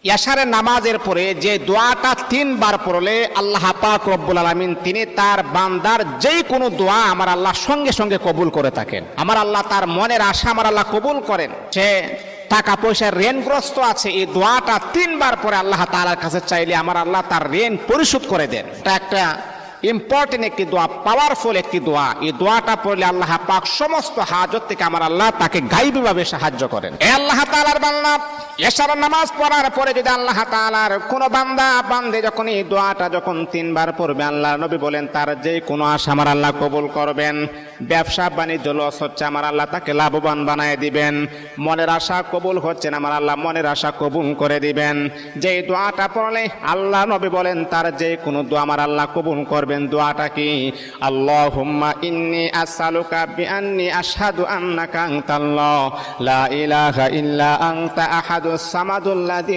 এশারের নামাজের পরে যে দোয়াটা 3 বার পড়লে আল্লাহ পাক রব্বুল আলামিন তিনি তার বান্দার যেই কোনো দোয়া আমার আল্লাহ সঙ্গে সঙ্গে কবুল করে থাকেন। আমার আল্লাহ তার মনের আশা আমার আল্লাহ কবুল করেন। সে টাকা পয়সার ঋণগ্রস্ত আছে, এই দোয়াটা 3 বার পরে আল্লাহ তাআলার কাছে চাইলে আমার আল্লাহ তার ঋণ পরিশোধ করে দেন। এটা একটা ইম্পর্টেন্ট একটি দোয়া, পাওয়ারফুল একটি দোয়া। এই দোয়াটা পড়লে আল্লাহ পাক সমস্ত হাজত থেকে আমার আল্লাহ তাকে গায়বীভাবে সাহায্য করেন। এ আল্লাহ তাআলার বান্দা, এশার নামাজ পড়ার পরে যদি আল্লাহ তাআলার কোন বান্দা বান্দে যখন এই দোয়াটা যখন 3 বার পড়বে, আল্লাহ নবী বলেন তার যে কোনো আশা আমার আল্লাহ কবুল করবেন। ব্যবসা বাণিজ্য লস হচ্ছে, আমার আল্লাহ তাকে লাভবান বানায় দিবেন। মনের আশা কবুল হচ্ছে না, আমার আল্লাহ মনের আশা কবুল করে দিবেন। যে দোয়াটা পড়লে আল্লাহ নবী বলেন তার যে কোনো দোয়া আমার আল্লাহ কবুল করবেন। দোয়াটা কি? আল্লাহুম্মা ইন্নী আসআলুকা বিআন্নী আশহাদু আন্নাকা আনতাল্লাহ লা ইলাহা ইল্লা আনতা আহাদুস সামাদুল্লাযী